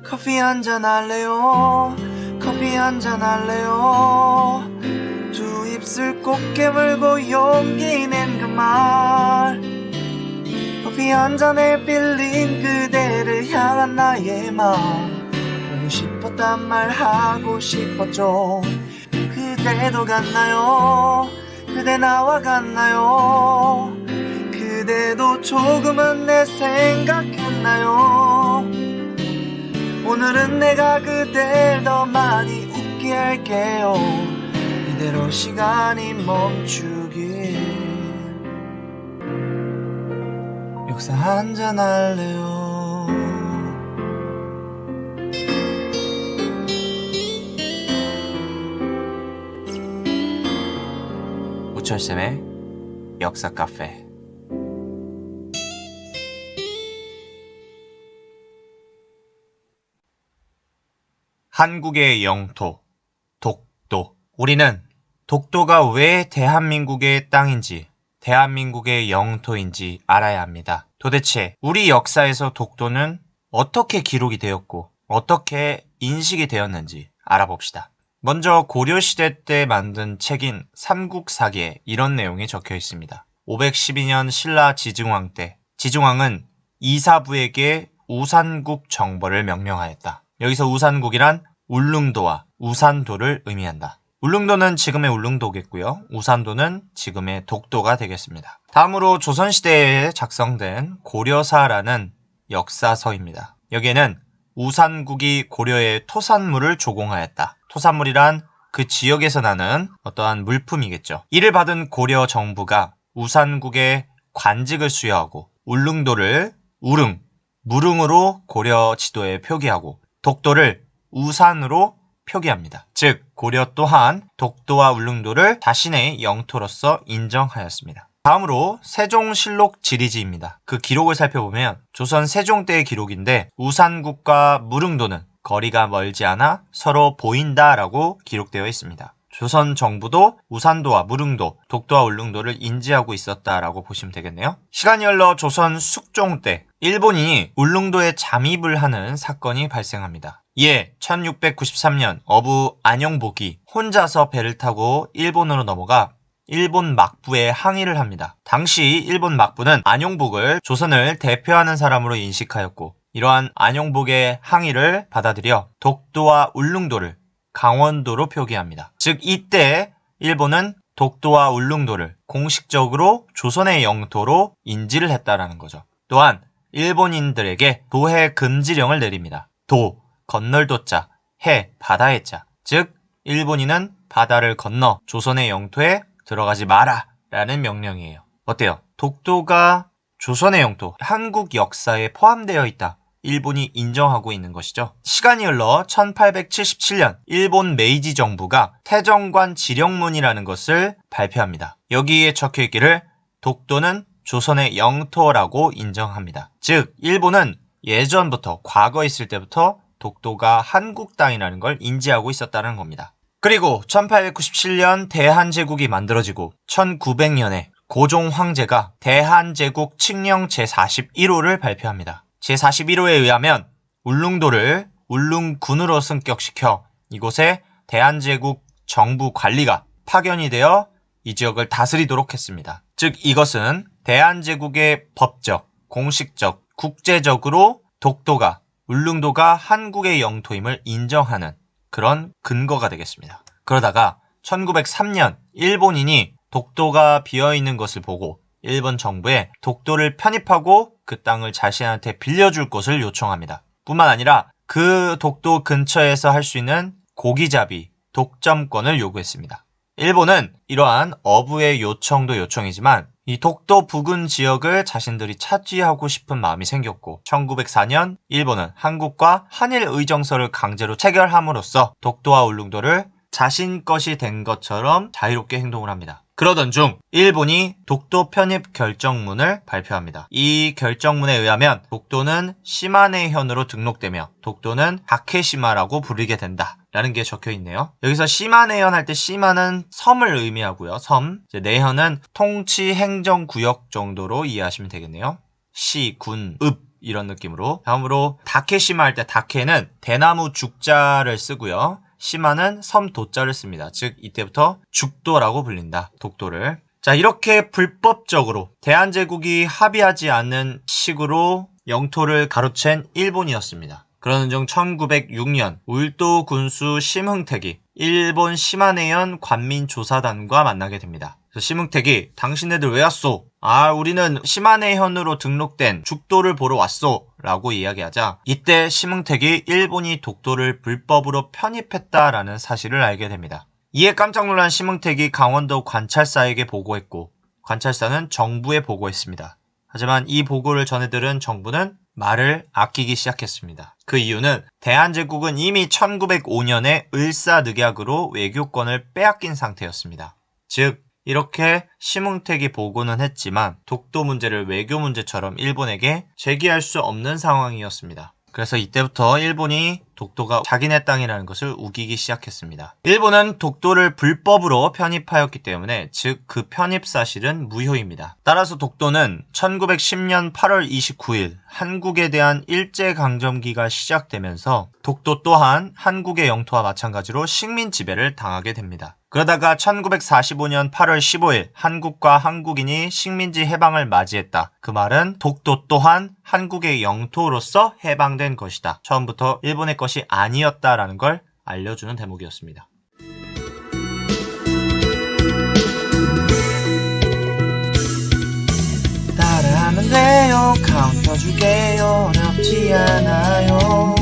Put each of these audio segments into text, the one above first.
커피 한잔 할래요? 커피 한잔 할래요? 두 입술 꼭 깨물고 용기 낸 그 말, 커피 한 잔에 빌린 그대를 향한 나의 마음, 보고 싶었단 말 하고 싶었죠. 그대도 같나요? 그대 나와 같나요? 그대도 조금은 내 생각했나요? 오늘은 내가 그댈 더 많이 웃게 할게요. 이대로 시간이 멈추길. 역사 한잔 할래요? 우철쌤의 역사 카페. 한국의 영토, 독도. 우리는 독도가 왜 대한민국의 땅인지, 대한민국의 영토인지 알아야 합니다. 도대체 우리 역사에서 독도는 어떻게 기록이 되었고 어떻게 인식이 되었는지 알아봅시다. 먼저 고려시대 때 만든 책인 삼국사기에 이런 내용이 적혀 있습니다. 512년 신라 지증왕 때 지증왕은 이사부에게 우산국 정벌을 명령하였다. 여기서 우산국이란 울릉도와 우산도를 의미한다. 울릉도는 지금의 울릉도겠고요. 우산도는 지금의 독도가 되겠습니다. 다음으로 조선시대에 작성된 고려사라는 역사서입니다. 여기에는 우산국이 고려의 토산물을 조공하였다. 토산물이란 그 지역에서 나는 어떠한 물품이겠죠. 이를 받은 고려 정부가 우산국의 관직을 수여하고 울릉도를 우릉, 무릉으로 고려 지도에 표기하고 독도를 우산으로 표기합니다. 즉 고려 또한 독도와 울릉도를 자신의 영토로서 인정하였습니다. 다음으로 세종실록 지리지입니다. 그 기록을 살펴보면 조선 세종 때의 기록인데 우산국과 무릉도는 거리가 멀지 않아 서로 보인다라고 기록되어 있습니다. 조선 정부도 우산도와 무릉도, 독도와 울릉도를 인지하고 있었다라고 보시면 되겠네요. 시간이 흘러 조선 숙종 때 일본인이 울릉도에 잠입을 하는 사건이 발생합니다. 이에 1693년 어부 안영복이 혼자서 배를 타고 일본으로 넘어가 일본 막부에 항의를 합니다. 당시 일본 막부는 안영복을 조선을 대표하는 사람으로 인식하였고 이러한 안영복의 항의를 받아들여 독도와 울릉도를 강원도로 표기합니다. 즉 이때 일본은 독도와 울릉도를 공식적으로 조선의 영토로 인지를 했다라는 거죠. 또한 일본인들에게 도해 금지령을 내립니다. 도, 건널 도자, 해, 바다의 자. 즉 일본인은 바다를 건너 조선의 영토에 들어가지 마라 라는 명령이에요. 어때요? 독도가 조선의 영토, 한국 역사에 포함되어 있다. 일본이 인정하고 있는 것이죠. 시간이 흘러 1877년 일본 메이지 정부가 태정관 지령문이라는 것을 발표합니다. 여기에 적혀 있기를 독도는 조선의 영토라고 인정합니다. 즉 일본은 예전부터 과거에 있을 때부터 독도가 한국 땅이라는 걸 인지하고 있었다는 겁니다. 그리고 1897년 대한제국이 만들어지고 1900년에 고종 황제가 대한제국 칙령 제41호를 발표합니다. 제41호에 의하면 울릉도를 울릉군으로 승격시켜 이곳에 대한제국 정부 관리가 파견이 되어 이 지역을 다스리도록 했습니다. 즉 이것은 대한제국의 법적, 공식적, 국제적으로 독도가, 울릉도가 한국의 영토임을 인정하는 그런 근거가 되겠습니다. 그러다가 1903년 일본인이 독도가 비어있는 것을 보고 일본 정부에 독도를 편입하고 그 땅을 자신한테 빌려줄 것을 요청합니다. 뿐만 아니라 그 독도 근처에서 할 수 있는 고기잡이, 독점권을 요구했습니다. 일본은 이러한 어부의 요청도 요청이지만 이 독도 부근 지역을 자신들이 차지하고 싶은 마음이 생겼고 1904년 일본은 한국과 한일 의정서를 강제로 체결함으로써 독도와 울릉도를 자신 것이 된 것처럼 자유롭게 행동을 합니다. 그러던 중 일본이 독도 편입 결정문을 발표합니다. 이 결정문에 의하면 독도는 시마네현으로 등록되며 독도는 다케시마라고 부르게 된다 라는 게 적혀 있네요. 여기서 시마네현 할 때 시마는 섬을 의미하고요. 섬, 내현은 통치 행정구역 정도로 이해하시면 되겠네요. 시, 군, 읍 이런 느낌으로. 다음으로 다케시마 할 때 다케는 대나무 죽자를 쓰고요. 시마는 섬도자를 씁니다. 즉 이때부터 죽도라고 불린다. 독도를. 자, 이렇게 불법적으로 대한제국이 합의하지 않는 식으로 영토를 가로챈 일본이었습니다. 그러는 중 1906년 울도 군수 심흥택이 일본 시마네현 관민조사단과 만나게 됩니다. 그래서 심흥택이 당신네들 왜 왔소? 우리는 시마네현으로 등록된 죽도를 보러 왔소 라고 이야기하자 이때 심흥택이 일본이 독도를 불법으로 편입했다라는 사실을 알게 됩니다. 이에 깜짝 놀란 심흥택이 강원도 관찰사에게 보고했고 관찰사는 정부에 보고했습니다. 하지만 이 보고를 전해들은 정부는 말을 아끼기 시작했습니다. 그 이유는 대한제국은 이미 1905년에 을사늑약으로 외교권을 빼앗긴 상태였습니다. 즉 이렇게 심흥택이 보고는 했지만 독도 문제를 외교 문제처럼 일본에게 제기할 수 없는 상황이었습니다. 그래서 이때부터 일본이 독도가 자기네 땅이라는 것을 우기기 시작했습니다. 일본은 독도를 불법으로 편입하였기 때문에 즉 그 편입 사실은 무효입니다. 따라서 독도는 1910년 8월 29일 한국에 대한 일제강점기가 시작되면서 독도 또한 한국의 영토와 마찬가지로 식민 지배를 당하게 됩니다. 그러다가 1945년 8월 15일 한국과 한국인이 식민지 해방을 맞이했다. 그 말은 독도 또한 한국의 영토로서 해방된 것이다. 처음부터 일본의 것이 아니었다라는 걸 알려주는 대목이었습니다. 따라하면 돼요. 카운터 줄게요. 어렵지 않아요.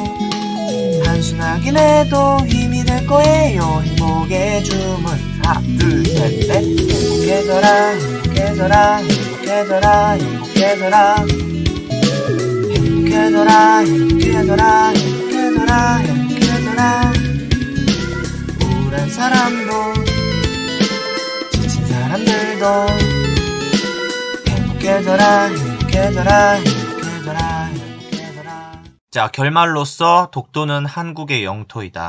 단순하긴 해도 힘이 될 거예요. 행복의 주문 하나 둘 셋 넷. 행복해져라 행복해져라 행복해져라 행복해져라 행복해져라 행복해져라 행복해져라 행복해져라. 우울한 사람도 지친 사람들도 행복해져라 행복해져라 행복해져라 행복해져라. 자, 결말로써 독도는 한국의 영토이다.